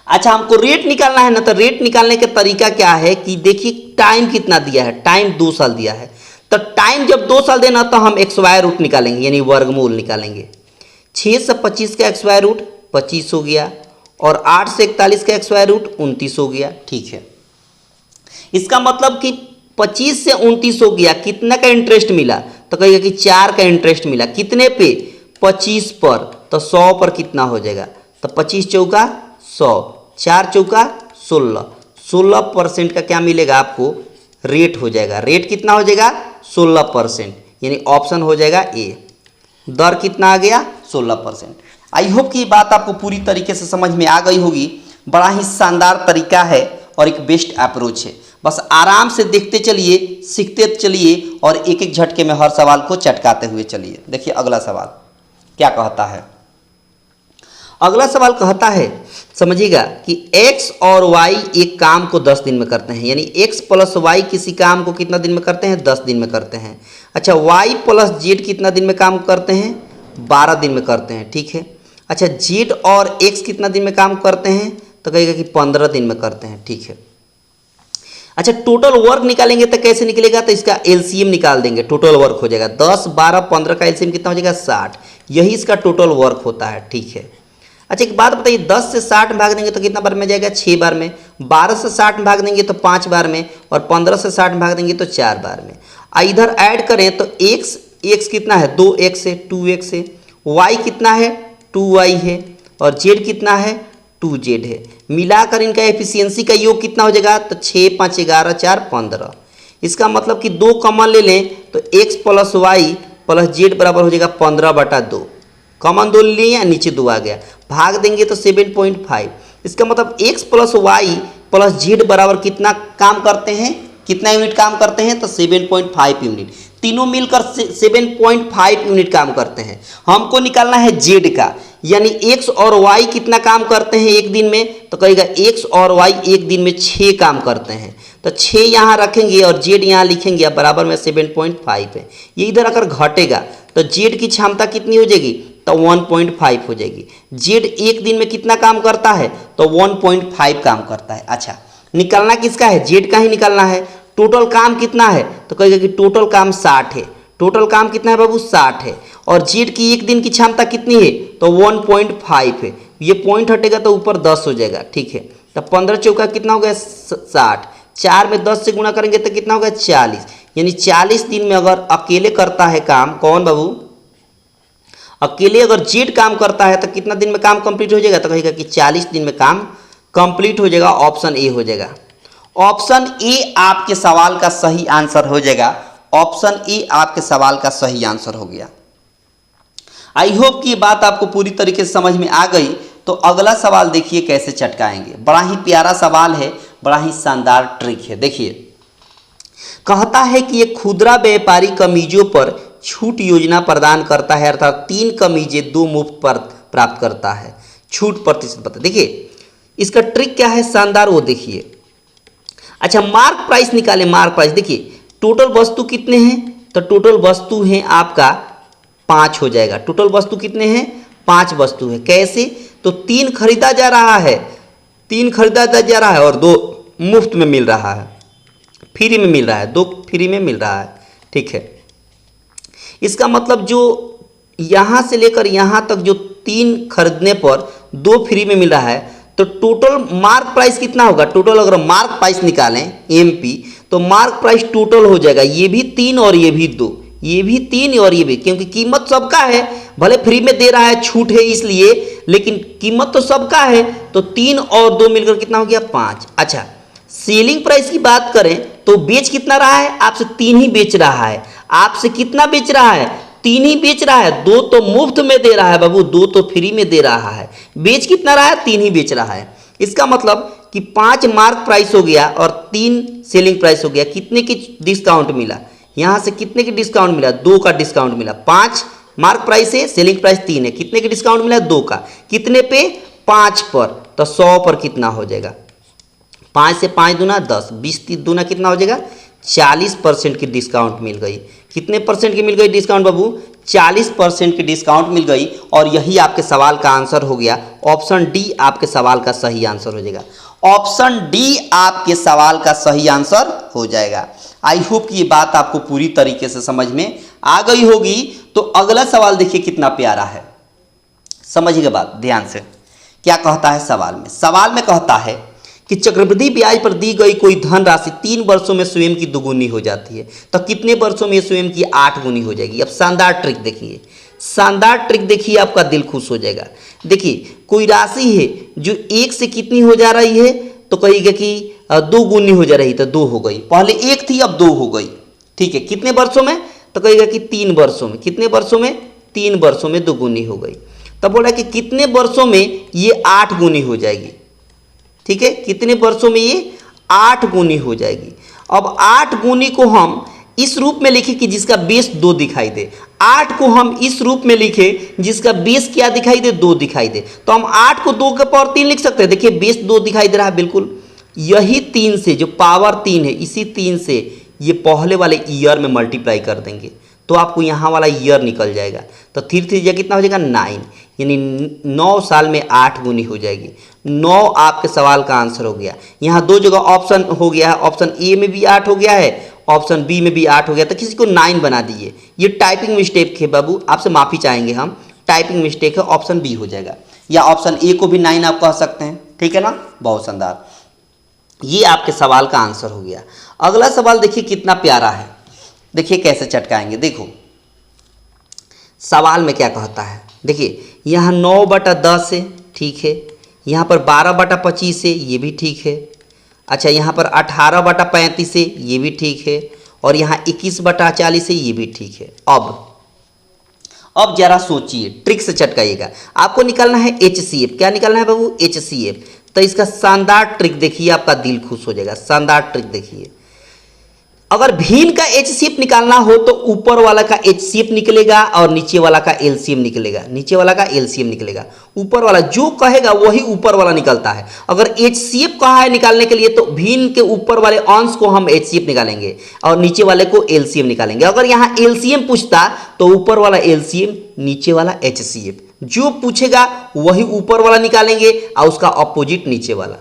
अच्छा हमको रेट निकालना है ना, तो रेट निकालने का तरीका क्या है कि देखिए टाइम कितना दिया है, टाइम 2 साल दिया है, तो टाइम जब 2 साल देना तो हम स्क्वायर रूट निकालेंगे, यानी वर्गमूल निकालेंगे। 625 का स्क्वायर रूट 25 हो गया और 841 का स्क्वायर रूट 29 हो गया। ठीक है, इसका मतलब कि 25 से 29 हो गया, कितना का इंटरेस्ट मिला, तो कहिएगा कि 4 का इंटरेस्ट मिला। कितने पे? 25 पर, तो 100 पर कितना हो जाएगा, तो 25 चौका 100, 4 चौका 16, 16% का क्या मिलेगा आपको, रेट हो जाएगा। रेट कितना हो जाएगा 16%, यानी ऑप्शन हो जाएगा ए। दर कितना आ गया 16%। आई होप कि ये बात आपको पूरी तरीके से समझ में आ गई होगी। बड़ा ही शानदार तरीका है और एक बेस्ट अप्रोच है। बस आराम से देखते चलिए, सीखते चलिए और एक एक झटके में हर सवाल को चटकाते हुए चलिए। देखिए अगला सवाल क्या कहता है। अगला सवाल कहता है, समझिएगा कि x और y एक काम को 10 दिन में करते हैं, यानी x प्लस y किसी काम को कितना दिन में करते हैं, 10 दिन में करते हैं। अच्छा, y प्लस z कितना दिन में काम करते हैं, 12 दिन में करते हैं, ठीक है। अच्छा, z और x कितना दिन में काम करते हैं, तो कहेगा कि 15 दिन में करते हैं, ठीक है। अच्छा, टोटल वर्क निकालेंगे तो कैसे निकलेगा, तो इसका एलसीएम निकाल देंगे, टोटल वर्क हो जाएगा 10, 12, 15 का एलसीएम कितना हो जाएगा, 60। यही इसका टोटल वर्क होता है, ठीक है। अच्छा, एक बात बताइए, 10 से 60 में भाग देंगे तो कितना बार में जाएगा, 6 बार में। 12 से 60 में भाग देंगे तो 5 बार में, और 15 से 60 में भाग देंगे तो 4 बार में। इधर ऐड करें तो x कितना है, 2x है, 2x है। y कितना है, 2y है, और z कितना है, 2z है। मिलाकर इनका एफिशिएंसी का योग कितना हो जाएगा, तो 6, 5, 11, 4, 15। इसका मतलब कि 2 कॉमन ले लें तो x plus Y plus Z बराबर हो जाएगा 15/2। कॉमन 2 ले लिए, नीचे 2 आ गया, भाग देंगे तो 7.5। इसका मतलब x plus Y plus Z बराबर कितना काम करते हैं, कितना यूनिट काम करते हैं, तो 7.5 यूनिट। तीनों मिलकर 7.5 यूनिट काम करते हैं। हमको निकालना है जेड का, यानी x और y कितना काम करते हैं एक दिन में, तो कहेगा x और y एक दिन में 6 काम करते हैं। तो 6 यहाँ रखेंगे और जेड यहाँ लिखेंगे, बराबर में 7.5 है। ये इधर अगर घटेगा तो जेड की क्षमता कितनी हो जाएगी, तो 1.5 हो जाएगी। जेड एक दिन में कितना काम करता है, तो 1.5 काम करता है। अच्छा, निकालना किसका है, जेड का ही निकालना है। टोटल काम कितना है, तो कहेगा कि टोटल काम 60 है। टोटल काम कितना है बाबू, 60 है। और जेड की एक दिन की क्षमता कितनी है, तो 1.5 है। ये पॉइंट हटेगा तो ऊपर 10 हो जाएगा, ठीक है। तो 15 चौका कितना हो गया, 60। 4 में 10 से गुणा करेंगे तो कितना हो गया, 40। यानी 40 दिन में अगर अकेले करता है काम, कौन बाबू, अकेले अगर जेड काम करता है तो कितना दिन में काम कंप्लीट हो जाएगा, तो कहेगा कि 40 दिन में काम कंप्लीट हो जाएगा। ऑप्शन ए हो जाएगा। ऑप्शन ए आपके सवाल का सही आंसर हो जाएगा। ऑप्शन ए आपके सवाल का सही आंसर हो गया। आई होप कि ये बात आपको पूरी तरीके से समझ में आ गई। तो अगला सवाल देखिए कैसे चटकाएंगे। बड़ा ही प्यारा सवाल है, बड़ा ही शानदार ट्रिक है। देखिए, कहता है कि एक खुदरा व्यापारी कमीजों पर छूट योजना प्रदान करता है, अर्थात 3 कमीजें 2 मुफ्त पर प्राप्त करता है। छूट प्रतिशत बता। देखिए इसका ट्रिक क्या है, शानदार, वो देखिए। अच्छा, मार्क प्राइस निकाले। मार्क प्राइस देखिए, टोटल वस्तु कितने हैं, तो टोटल वस्तु हैं आपका 5 हो जाएगा। टोटल वस्तु कितने हैं, 5 वस्तु है। कैसे, तो 3 खरीदा जा रहा है, 3 खरीदा जा रहा है और 2 मुफ्त में मिल रहा है, फ्री में मिल रहा है, 2 फ्री में मिल रहा है, ठीक है। इसका मतलब जो यहाँ से लेकर यहाँ तक जो 3 खरीदने पर 2 फ्री में मिल रहा है, तो टोटल मार्क प्राइस कितना होगा। टोटल अगर मार्क प्राइस निकालें एमपी, तो मार्क प्राइस टोटल हो जाएगा, ये भी 3 और ये भी 2, ये भी 3 और ये भी, क्योंकि कीमत सबका है। भले फ्री में दे रहा है, छूट है इसलिए, लेकिन कीमत तो सबका है। तो 3 और 2 मिलकर कितना हो गया, 5। अच्छा, सेलिंग प्राइस की बात करें तो बेच कितना रहा है, आपसे 3 ही बेच रहा है। आपसे कितना बेच रहा है, 3 ही बेच रहा है। 2 तो मुफ्त में दे रहा है बाबू, 2 तो फ्री में दे रहा है। बेच कितना रहा है, 3 ही बेच रहा है। इसका मतलब कि 5 मार्क प्राइस हो गया और 3 सेलिंग प्राइस हो गया। कितने की डिस्काउंट मिला, यहाँ से कितने की डिस्काउंट मिला, 2 का डिस्काउंट मिला। 5 मार्क प्राइस है, सेलिंग प्राइस 3 है, कितने की डिस्काउंट मिला, 2 का। कितने पे, 5 पर, तो 100 पर कितना हो जाएगा, 5 से 5 दूना 10, 20 दूना कितना हो जाएगा, 40% की डिस्काउंट मिल गई। कितने परसेंट की मिल गई डिस्काउंट बाबू, 40% की डिस्काउंट मिल गई। और यही आपके सवाल का आंसर हो गया। ऑप्शन डी आपके सवाल का सही आंसर हो जाएगा। ऑप्शन डी आपके सवाल का सही आंसर हो जाएगा। आई होप कि ये बात आपको पूरी तरीके से समझ में आ गई होगी। तो अगला सवाल देखिए कितना प्यारा है, समझिएगा बात ध्यान से। क्या कहता है सवाल में, सवाल में कहता है कि चक्रवृद्धि ब्याज पर दी गई कोई धनराशि 3 वर्षों में स्वयं की दुगुनी हो जाती है, तो कितने वर्षों में स्वयं की 8 गुनी हो जाएगी। अब शानदार ट्रिक देखिए, शानदार ट्रिक देखिए, आपका दिल खुश हो जाएगा। देखिए कोई राशि है जो 1 से कितनी हो जा रही है, तो कहिएगा कि 2 गुनी हो जा रही, तो 2 हो गई। पहले 1 थी, अब 2 हो गई, ठीक है। कितने वर्षों में, तो कहिएगा कि 3 वर्षों में। कितने वर्षों में, 3 वर्षों में 2 गुनी हो गई। तब बोला कि कितने वर्षों में ये 8 गुनी हो जाएगी। ठीक है, कितने वर्षों में ये 8 गुनी हो जाएगी। अब 8 गुनी को हम इस रूप में लिखें कि जिसका बेस 2 दिखाई दे। 8 को हम इस रूप में लिखें जिसका बेस क्या दिखाई दे, 2 दिखाई दे। तो हम 8 को 2 के पावर 3 लिख सकते हैं। देखिए बेस 2 दिखाई दे रहा है, बिल्कुल यही 3 से, जो पावर 3 है, इसी 3 से ये पहले वाले ईयर में मल्टीप्लाई कर देंगे तो आपको यहाँ वाला ईयर निकल जाएगा। तो 3 3 कितना हो जाएगा 9, यानी 9 साल में 8 गुनी हो जाएगी। 9 आपके सवाल का आंसर हो गया। यहाँ 2 जगह ऑप्शन हो गया है, ऑप्शन ए में भी 8 हो गया है, ऑप्शन बी में भी 8 हो गया। तो किसी को 9 बना दीजिए। ये टाइपिंग मिस्टेक है बाबू, आपसे माफ़ी चाहेंगे हम, टाइपिंग मिस्टेक है, ऑप्शन बी हो जाएगा, या ऑप्शन ए को भी 9 आप कह सकते हैं। ठीक है ना, बहुत शानदार। ये आपके सवाल का आंसर हो गया। अगला सवाल देखिए कितना प्यारा है, देखिए कैसे चटकाएंगे। देखो सवाल में क्या कहता है, देखिए यहाँ 9/10 है, ठीक है, यहाँ पर 12/25 है, ये भी ठीक है। अच्छा यहाँ पर 18/35 है, ये भी ठीक है, और यहाँ 21/40 है, ये भी ठीक है। अब जरा सोचिए, ट्रिक से चटकाइएगा। आपको निकालना है HCF। क्या निकालना है बाबू, HCF। तो इसका शानदार ट्रिक देखिए, आपका दिल खुश हो जाएगा। शानदार ट्रिक देखिए, अगर भिन्न का HCF निकालना हो तो ऊपर वाला का HCF निकलेगा और नीचे वाला का LCM निकलेगा। नीचे वाला का LCM निकलेगा, ऊपर वाला जो कहेगा वही ऊपर वाला निकलता है। अगर HCF कहा है निकालने के लिए तो भिन्न के ऊपर वाले अंश को हम HCF निकालेंगे और नीचे वाले को LCM निकालेंगे। अगर यहाँ LCM पूछता तो ऊपर वाला LCM, नीचे वाला HCF। जो पूछेगा वही ऊपर वाला निकालेंगे और उसका अपोजिट नीचे वाला।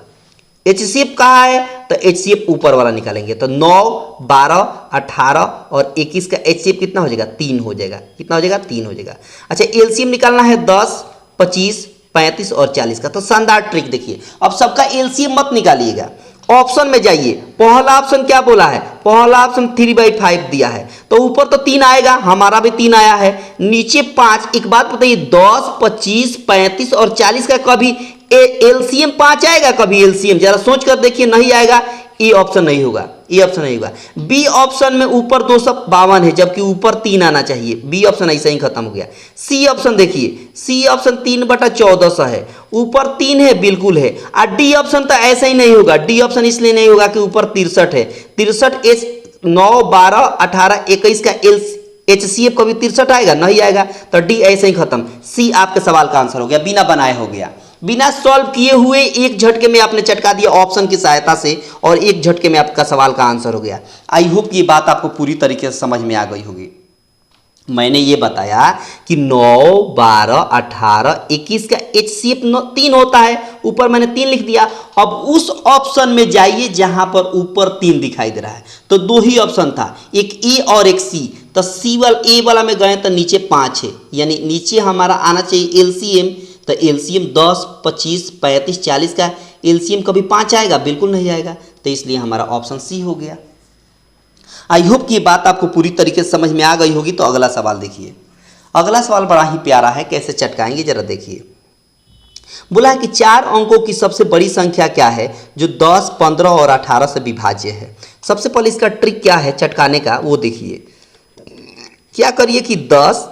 HCF कहा है तो HCF ऊपर वाला निकालेंगे। तो 9, 12, 18 और 21 का HCF कितना हो जाएगा, 3 हो जाएगा। कितना हो जाएगा, 3 हो जाएगा। अच्छा LCM निकालना है 10, 25, 35 और 40 का। तो शानदार ट्रिक देखिए। अब सबका LCM मत निकालिएगा, ऑप्शन में जाइए। पहला ऑप्शन क्या बोला है, पहला ऑप्शन 3/5 दिया है, तो ऊपर तो 3 आएगा, हमारा भी 3 आया है। नीचे 5। एक बात बताइए, 10, 25, 35 और 40 का कभी LCM 5 आएगा, कभी LCM जरा सोच कर देखिए, नहीं आएगा। ए ऑप्शन नहीं होगा, ए ऑप्शन नहीं होगा। बी ऑप्शन में ऊपर 252 है जबकि ऊपर 3 आना चाहिए, बी ऑप्शन ऐसा ही खत्म हो गया। सी ऑप्शन देखिए, सी ऑप्शन 3/14 है, ऊपर 3 है, बिल्कुल है। और डी ऑप्शन तो ऐसा ही नहीं होगा, डी ऑप्शन इसलिए नहीं होगा कि ऊपर 63 है। 63 9, 12, 18, 21 का HCF कभी 63 आएगा, नहीं आएगा। तो डी ऐसे ही खत्म। सी आपके सवाल का आंसर हो गया, बिना बनाए हो गया, बिना सॉल्व किए हुए एक झटके में आपने चटका दिया ऑप्शन की सहायता से, और एक झटके में आपका सवाल का आंसर हो गया। आई होप कि ये बात आपको पूरी तरीके से समझ में आ गई होगी। मैंने ये बताया कि 9, 12, 18, 21 का HCF 3 होता है, ऊपर मैंने 3 लिख दिया। अब उस ऑप्शन में जाइए जहां पर ऊपर 3 दिखाई दे रहा है। तो 2 ही ऑप्शन था, एक ए और एक सी। तो सी वाला, ए वाला में गए तो नीचे 5 है, यानी नीचे हमारा आना चाहिए LCM। तो LCM 10, 25, 35, 40 का LCM कभी 5 आएगा, बिल्कुल नहीं आएगा। तो इसलिए हमारा ऑप्शन सी हो गया। आई होप कि ये बात आपको पूरी तरीके से समझ में आ गई होगी। तो अगला सवाल देखिए, अगला सवाल बड़ा ही प्यारा है, कैसे चटकाएंगे जरा देखिए। बोला है कि 4 अंकों की सबसे बड़ी संख्या क्या है जो 10, 15 और 18 से विभाज्य है। सबसे पहले इसका ट्रिक क्या है चटकाने का, वो देखिए। क्या करिए कि 10,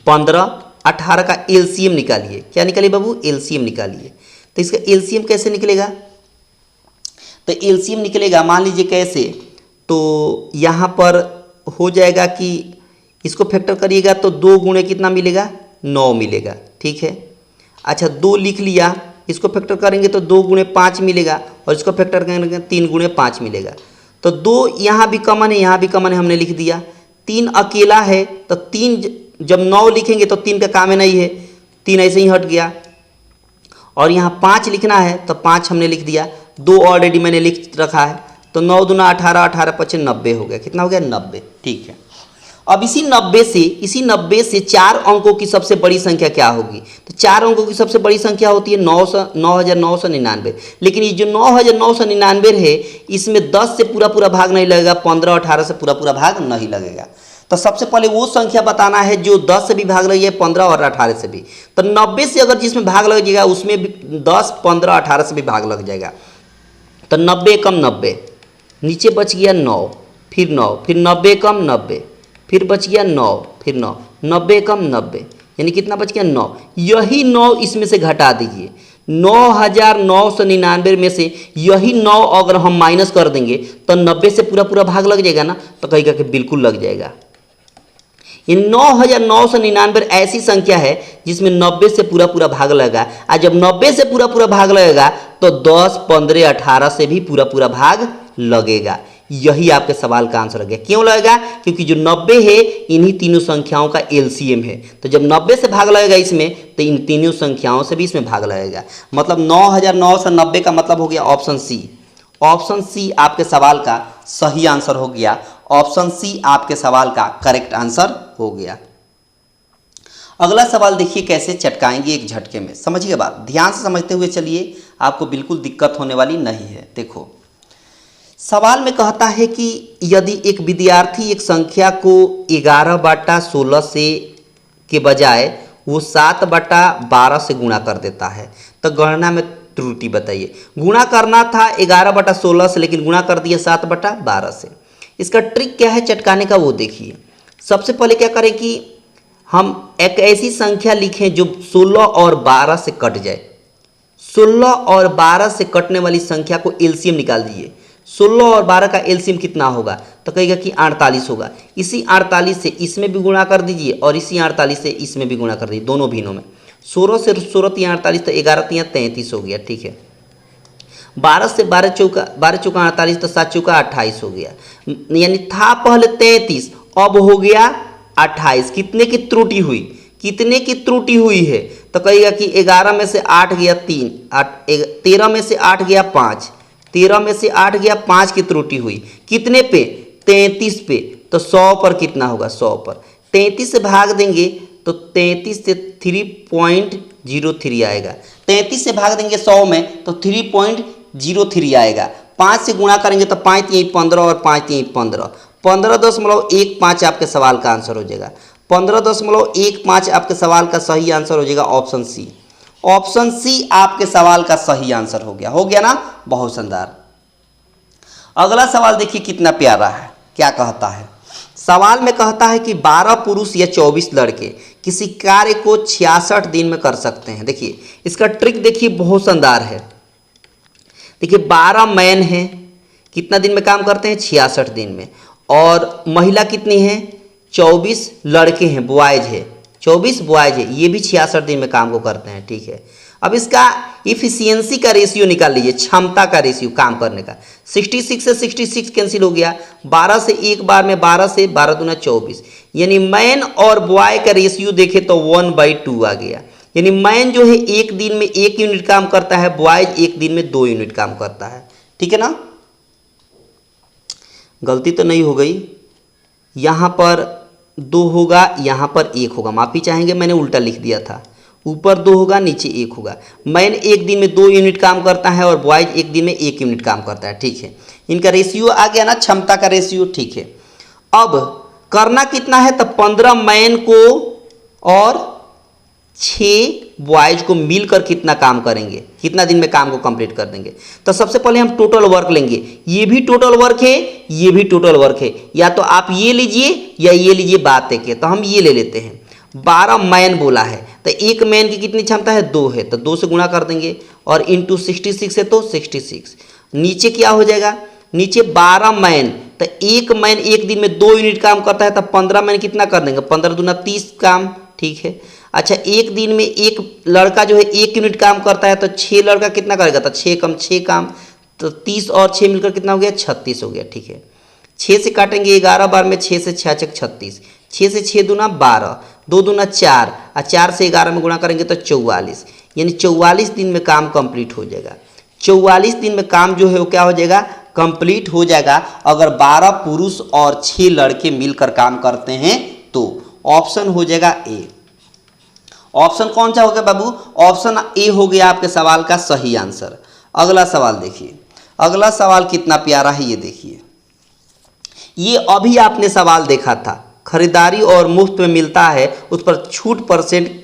15, 18 का LCM निकालिए। क्या निकालिए बाबू, LCM निकालिए। तो इसका LCM कैसे निकलेगा, तो LCM निकलेगा, मान लीजिए कैसे, तो यहाँ पर हो जाएगा कि इसको फैक्टर करिएगा तो 2 गुणे कितना मिलेगा, 9 मिलेगा। ठीक है, अच्छा 2 लिख लिया, इसको फैक्टर करेंगे तो 2 गुणे 5 मिलेगा, और इसको फैक्टर करेंगे 3 गुणे 5 मिलेगा। तो 2 यहाँ भी कॉमन है, यहाँ भी कॉमन है, हमने लिख दिया। 3 अकेला है, तो 3 जब 9 लिखेंगे तो 3 का काम है नहीं है, 3 ऐसे ही हट गया। और यहाँ 5 लिखना है तो 5 हमने लिख दिया, 2 ऑलरेडी मैंने लिख रखा है। तो 9 दूना 18, 18 पचे 90 हो गया। कितना हो गया, 90। ठीक है, अब इसी 90 से 4 अंकों की सबसे बड़ी संख्या क्या होगी। तो 4 अंकों की सबसे बड़ी संख्या होती है 9,999। लेकिन ये जो 9,999 है, इसमें 10 से पूरा भाग नहीं लगेगा, 15, 18 से पूरा भाग नहीं लगेगा। तो सबसे पहले वो संख्या बताना है जो 10 से भी भाग लग जाए, 15 और 18 से भी। तो 90 से अगर जिसमें भाग लग जाएगा उसमें भी 10, 15, 18 से भी भाग लग जाएगा। तो 90 कम 90, नीचे बच गया 9, फिर 9, फिर 90 कम 90, फिर बच गया 9, फिर 9, 90 कम 90, यानी कितना बच गया 9। यही 9 इसमें से घटा दीजिए। 9,999 में से यही 9 अगर हम माइनस कर देंगे तो 90 से पूरा पूरा भाग लग जाएगा ना, तो कहेगा कि बिल्कुल लग जाएगा। ये 9,999 ऐसी संख्या है जिसमें 90 से पूरा पूरा भाग लगेगा। और जब 90 से पूरा पूरा भाग लगेगा तो 10, 15, 18 से भी पूरा पूरा भाग लगेगा। यही आपके सवाल का आंसर हो गया। क्यों लगेगा? क्योंकि जो 90 है इन्हीं तीनों संख्याओं का एलसीएम है। तो जब 90 से भाग लगेगा इसमें तो इन तीनों संख्याओं से भी इसमें भाग लगेगा। मतलब 9,990 का मतलब हो गया ऑप्शन सी। ऑप्शन सी आपके सवाल का सही आंसर हो गया। ऑप्शन सी आपके सवाल का करेक्ट आंसर हो गया। अगला सवाल देखिए कैसे चटकाएंगे एक झटके में। समझिए बात, ध्यान से समझते हुए चलिए, आपको बिल्कुल दिक्कत होने वाली नहीं है। देखो सवाल में कहता है कि यदि एक विद्यार्थी एक संख्या को 11/16 से के बजाय वो 7/12 से गुणा कर देता है तो गणना में त्रुटि बताइए। गुणा करना था 11/16 से, लेकिन गुणा कर दिया 7/12 से। इसका ट्रिक क्या है चटकाने का वो देखिए। सबसे पहले क्या करें कि हम एक ऐसी संख्या लिखें जो 16 और 12 से कट जाए। 16 और 12 से कटने वाली संख्या को एलसीएम निकाल दीजिए। 16 और 12 का एलसीएम कितना होगा? तो कहेगा कि 48 होगा। इसी 48 से इसमें भी गुणा कर दीजिए और इसी 48 से इसमें भी गुणा कर दीजिए, दोनों भिन्नों में। 16 से 16 3 48 तो 11 3 33 हो गया, ठीक है। 12 से 12 चौका 48 तो 7 चौका 28 हो गया। यानी था पहले 33, अब हो गया 28। कितने की त्रुटि हुई? कितने की त्रुटि हुई है? तो कहेगा कि 11 में से 8 गया 3, 13 में से 8 गया 5, 13 में से 8 गया 5 की त्रुटि हुई। कितने पे? 33 पे। तो 100 पर कितना होगा? 100 पर 33 से भाग देंगे तो 33 से 3.03 आएगा। 33 से भाग देंगे 100 में तो 3.03 आएगा। 5 से गुणा करेंगे तो 5 3 15 और 5 3 15, 15.15 आपके सवाल का आंसर हो जाएगा। 15.15 आपके सवाल का सही आंसर हो जाएगा ऑप्शन सी। ऑप्शन सी आपके सवाल का सही आंसर हो गया। हो गया ना? बहुत शानदार। अगला सवाल देखिए कितना प्यारा है। क्या कहता है? सवाल में कहता है कि 12 पुरुष या 24 लड़के किसी कार्य को 66 दिन में कर सकते हैं। देखिए इसका ट्रिक देखिए, बहुत शानदार है। देखिए 12 मैन हैं, कितना दिन में काम करते हैं? 66 दिन में। और महिला कितनी है? 24 लड़के हैं, बॉयज है, 24 बॉयज है, ये भी 66 दिन में काम को करते हैं, ठीक है। अब इसका इफिशियंसी का रेशियो निकाल लीजिए, क्षमता का रेशियो काम करने का। 66 से 66 कैंसिल हो गया। 12 से एक बार में 12 से 12 दूना 24, यानी मैन और बॉय का रेशियो देखे तो 1/2 आ गया। यानी मैन जो है एक दिन में 1 यूनिट काम करता है, बॉयज एक दिन में 2 यूनिट काम करता है, ठीक है ना? गलती तो नहीं हो गई? यहाँ पर 2 होगा, यहाँ पर 1 होगा, माफ़ी चाहेंगे मैंने उल्टा लिख दिया था। ऊपर 2 होगा, नीचे 1 होगा। मैन एक दिन में 2 यूनिट काम करता है और बॉयज एक दिन में 1 यूनिट काम करता है, ठीक है। इनका रेशियो आ गया ना, क्षमता का रेशियो, ठीक है। अब करना कितना है? तो 15 मैन को और 6 बॉयज को मिलकर कितना काम करेंगे, कितना दिन में काम को कंप्लीट कर देंगे। तो सबसे पहले हम टोटल वर्क लेंगे। ये भी टोटल वर्क है, ये भी टोटल वर्क है, या तो आप ये लीजिए या ये लीजिए, बात एक है। तो हम ये ले लेते हैं। 12 मैन बोला है तो एक मैन की कितनी क्षमता है? 2 है, तो 2 से गुणा कर देंगे और इंटू 66 है तो 66। नीचे क्या हो जाएगा? नीचे 12 मैन, तो एक मैन एक दिन में 2 यूनिट काम करता है, तो 15 मैन कितना कर देंगे? 15 दूना 30 काम, ठीक है। अच्छा एक दिन में एक लड़का जो है 1 यूनिट काम करता है, तो 6 लड़का कितना करेगा? तो 6 कम 6 काम, तो 30 और 6 मिलकर कितना हो गया? 36 हो गया, ठीक है। 6 से काटेंगे 11 बार में, 6 से 6 छक 36, 6 से 6 दूना 12, 2 दूना 4 और 4 से 11 में गुणा करेंगे तो 44, यानी 44 दिन में काम कंप्लीट हो जाएगा। 44 दिन में काम जो है वो क्या हो जाएगा? कंप्लीट हो जाएगा, अगर 12 पुरुष और 6 लड़के मिलकर काम करते हैं तो। ऑप्शन हो जाएगा ए। ऑप्शन कौन सा हो गया बाबू? ऑप्शन ए हो गया आपके सवाल का सही आंसर। अगला सवाल देखिए, अगला सवाल कितना प्यारा है, ये देखिए। ये अभी आपने सवाल देखा था, खरीदारी और मुफ्त में मिलता है उस पर छूट %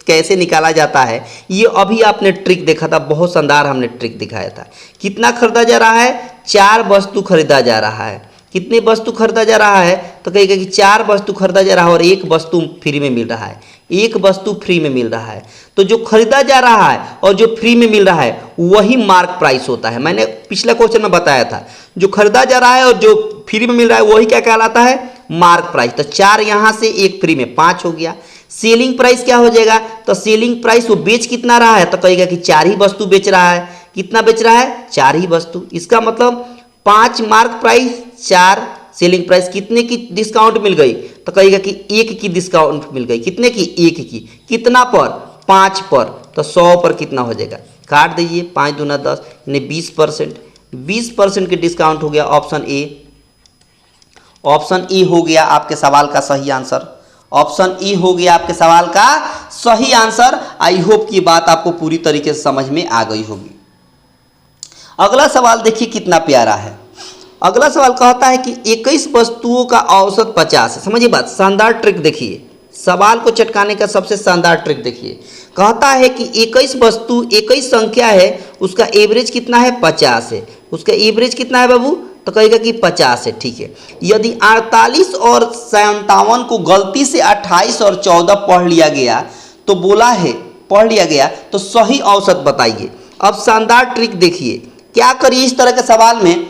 कैसे निकाला जाता है। ये अभी आपने ट्रिक देखा था, बहुत शानदार हमने ट्रिक दिखाया था। कितना खरीदा जा रहा है? 4 वस्तु खरीदा जा रहा है। कितने वस्तु खरीदा जा रहा है, तो कहेगा कि 4 वस्तु खरीदा जा रहा है और 1 वस्तु फ्री में मिल रहा है, 1 वस्तु फ्री में मिल रहा है। तो जो खरीदा जा रहा है और जो फ्री में मिल रहा है वही मार्क प्राइस होता है। मैंने पिछला क्वेश्चन में बताया था, जो खरीदा जा रहा है और जो फ्री में मिल रहा है वही क्या कहलाता है, मार्क प्राइस। तो 4 यहाँ से 1 फ्री में 5 हो गया। सेलिंग प्राइस क्या हो जाएगा, तो सेलिंग प्राइस वो बेच कितना रहा है, तो कहेगा कि 4 ही वस्तु बेच रहा है। कितना बेच रहा है, 4 ही वस्तु। इसका मतलब 5 मार्क प्राइस, 4 सेलिंग प्राइस, कितने की डिस्काउंट मिल गई, तो कहेगा कि 1 की डिस्काउंट मिल गई। कितने की, 1 की। कितना पर, 5 पर। तो 100 पर कितना हो जाएगा, काट दीजिए, 5 दूना 10 यानी 20%। 20% की डिस्काउंट हो गया ऑप्शन ए। ऑप्शन ई हो गया आपके सवाल का सही आंसर। ऑप्शन ई हो गया आपके सवाल का सही आंसर। आई होप की बात आपको पूरी तरीके से समझ में आ गई होगी। अगला सवाल देखिए कितना प्यारा है। अगला सवाल कहता है कि 21 वस्तुओं का औसत 50 है। समझिए बात, शानदार ट्रिक देखिए, सवाल को चटकाने का सबसे शानदार ट्रिक देखिए। कहता है कि 21 वस्तु, 21 संख्या है, उसका एवरेज कितना है, 50 है। उसका एवरेज कितना है बाबू, तो कहेगा कि 50 है। ठीक है, यदि 48 और 57 को गलती से 28 और 14 पढ़ लिया गया, तो बोला है पढ़ लिया गया तो सही औसत बताइए। अब शानदार ट्रिक देखिए, क्या करिए इस तरह के सवाल में,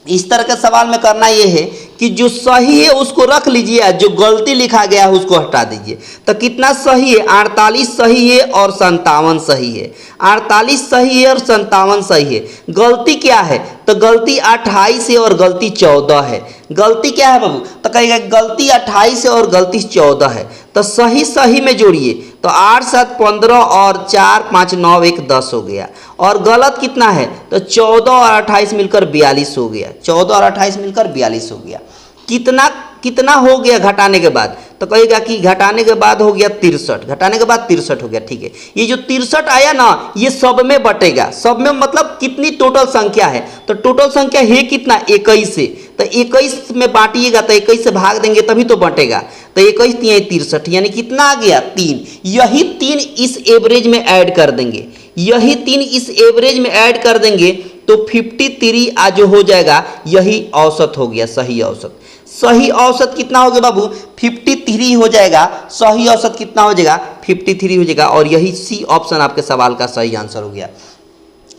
इस तरह के सवाल में करना यह है कि जो सही है उसको रख लीजिए, जो गलती लिखा गया है उसको हटा दीजिए। तो कितना सही है, 48 सही है और 57 सही है। 48 सही है और 57 सही है। गलती क्या है, तो गलती 28 है और गलती 14 है। गलती क्या है बाबू, तो कहेगा गलती 28 है और गलती 14 है। तो सही सही में जोड़िए, तो 8 7 15 और 4 5 9 1 10 हो गया। और गलत कितना है, तो 14 और 28 मिलकर 42 हो गया। 14 और 28 मिलकर 42 हो गया। कितना कितना हो गया घटाने के बाद, तो कहेगा कि घटाने के बाद हो गया 63। घटाने के बाद 63 हो गया। ठीक है, ये जो 63 आया ना, ये सब में बटेगा। सब में मतलब कितनी टोटल संख्या है, तो टोटल संख्या है कितना, 21 है। तो 21 में बांटिएगा तो 21 से भाग देंगे तभी तो बटेगा। तो 21 3 63 यानी कितना आ गया, 3। यही 3 इस एवरेज में ऐड कर देंगे, यही 3 इस एवरेज में ऐड कर देंगे तो 53 आज जो हो जाएगा, यही औसत हो गया, सही औसत। सही औसत कितना हो गया बाबू, 53 हो जाएगा। सही औसत कितना हो जाएगा, 53 हो जाएगा। और यही सी ऑप्शन आपके सवाल का सही आंसर हो गया।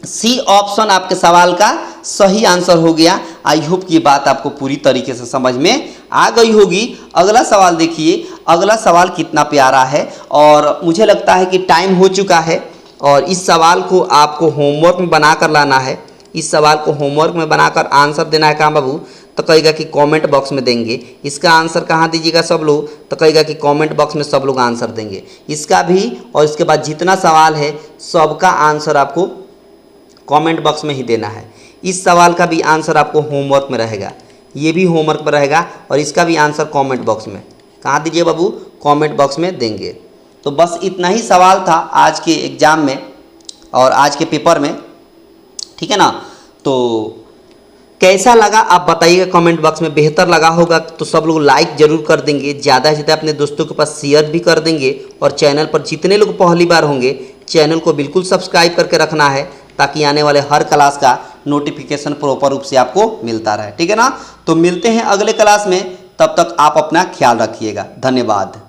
सी ऑप्शन आपके सवाल का सही आंसर हो गया। आई होप की बात आपको पूरी तरीके से समझ में आ गई होगी। अगला सवाल देखिए, अगला सवाल कितना प्यारा है और मुझे लगता है कि टाइम हो चुका है और इस सवाल को आपको होमवर्क में बनाकर लाना है। इस सवाल को होमवर्क में बनाकर आंसर देना है कहाँ बाबू, तो कहेगा कि कमेंट बॉक्स में देंगे। इसका आंसर कहाँ दीजिएगा सब लोग, तो कहेगा कि कमेंट बॉक्स में सब लोग आंसर देंगे। इसका भी और इसके बाद जितना सवाल है सबका आंसर आपको कमेंट बॉक्स में ही देना है। इस सवाल का भी आंसर आपको होमवर्क में रहेगा, ये भी होमवर्क में रहेगा और इसका भी आंसर कमेंट बॉक्स में। कहाँ दीजिए बाबू, कमेंट बॉक्स में देंगे। तो बस इतना ही सवाल था आज के एग्ज़ाम में और आज के पेपर में, ठीक है ना। तो कैसा लगा आप बताइएगा कमेंट बॉक्स में। बेहतर लगा होगा तो सब लोग लाइक जरूर कर देंगे, ज़्यादा से ज़्यादा अपने दोस्तों के पास शेयर भी कर देंगे और चैनल पर जितने लोग पहली बार होंगे चैनल को बिल्कुल सब्सक्राइब करके रखना है ताकि आने वाले हर क्लास का नोटिफिकेशन प्रॉपर रूप से आपको मिलता रहे, ठीक है ना। तो मिलते हैं अगले क्लास में, तब तक आप अपना ख्याल रखिएगा। धन्यवाद।